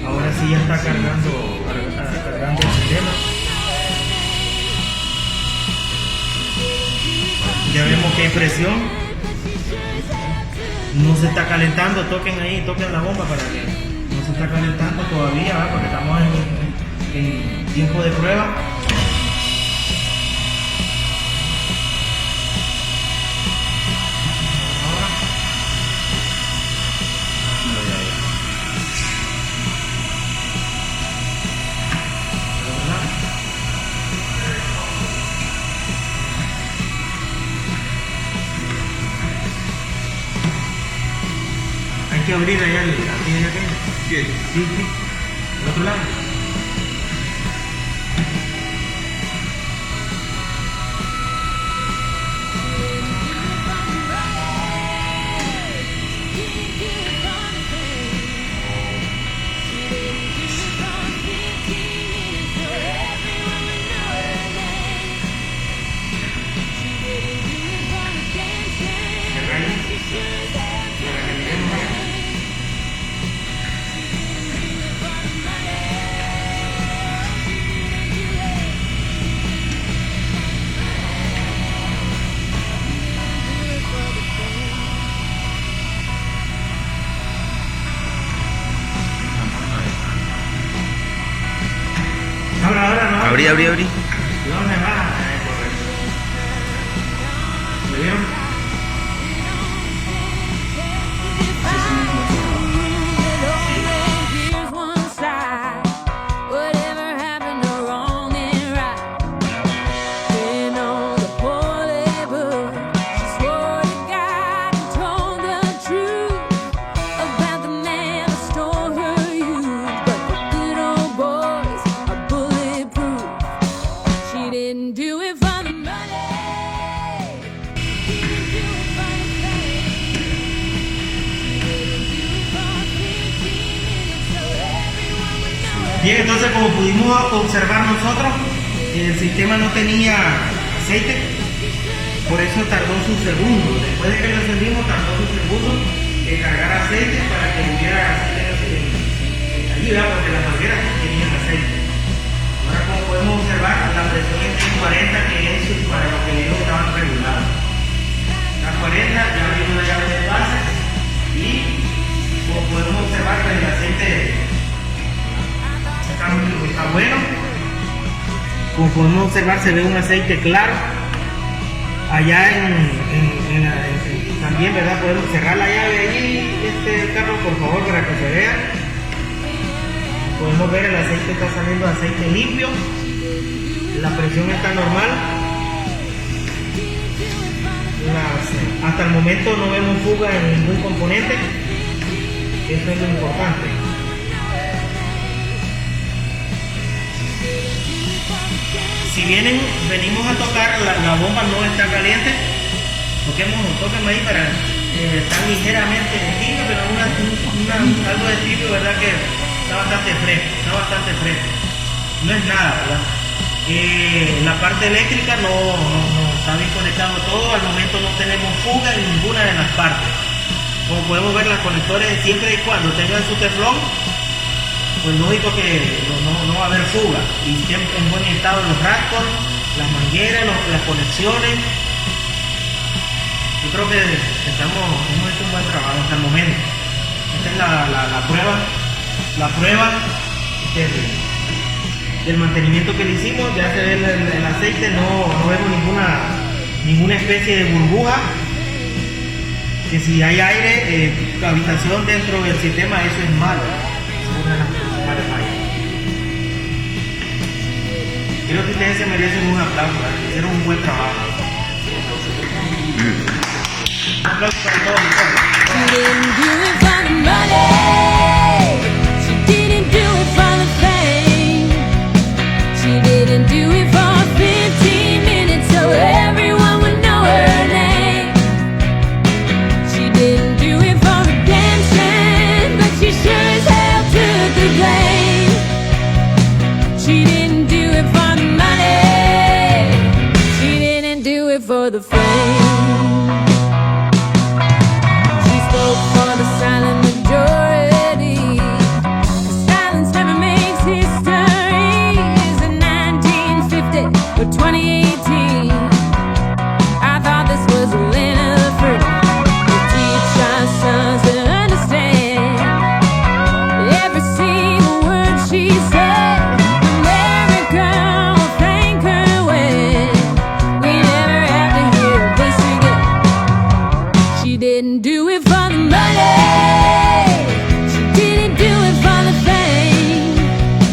Ahora sí ya está cargando el sistema. Ya vemos que hay presión. No se está calentando. Toquen ahí, toquen la bomba para que no se está calentando todavía, ¿verdad? Porque estamos en tiempo de prueba. Hay que abrir allá ¿Qué? Sí. ¿El otro lado? Ahora no. Abrí. ¿Dónde va? Correcto. ¿Me vieron? Bien, entonces como pudimos observar nosotros, el sistema no tenía aceite, por eso tardó sus segundos. Después de que lo encendimos, tardó sus segundos en cargar aceite para que hubiera aceite allí, ¿verdad? Porque las mangueras tenían aceite. Ahora, como podemos observar, la presión es en 40, que es para lo que ellos estaban regulados. A 40 ya abrimos la llave de base y como podemos observar, pues el aceite está bueno. Como podemos observar, se ve un aceite claro. Allá también, ¿verdad? Podemos cerrar la llave allí, carro, por favor, para que se vea. Podemos ver el aceite está saliendo, aceite limpio. La presión está normal. Hasta el momento no vemos fuga en ningún componente. Eso es lo importante. Si venimos a tocar, la bomba no está caliente. Toquemos ahí para estar ligeramente tibio, pero algo de tibio, ¿verdad? Que está bastante fresco. No es nada, ¿verdad? La parte eléctrica no está bien conectado todo. Al momento no tenemos fuga en ninguna de las partes. Como podemos ver, los conectores, siempre y cuando tengan su teflón, pues lógico que no va a haber fuga, y siempre en buen estado los rascos, las mangueras, las conexiones. Yo creo que hemos hecho un buen trabajo hasta el momento. Esta es la prueba del mantenimiento que le hicimos. Ya se ve el aceite, no vemos ninguna especie de burbuja. Que si hay aire, habitación dentro del sistema, eso es malo. Es una de las principales fallas. creo que ustedes se merecen un aplauso, hicieron un buen trabajo. Un aplauso para todos. She didn't do it for the money. She didn't do it for the fame. She didn't do it for 15 minutes so everyone would know her name. She didn't do it for redemption, but she sure as hell took the blame. She didn't do it for the money. She didn't do it for the fame. For the silent majority, 'cause silence never makes history. Is it 1950 or 2018? I thought this was the land of the free. We teach our sons to understand every single word she said. America will thank her when we never have to hear her voice again. She didn't do it for the money.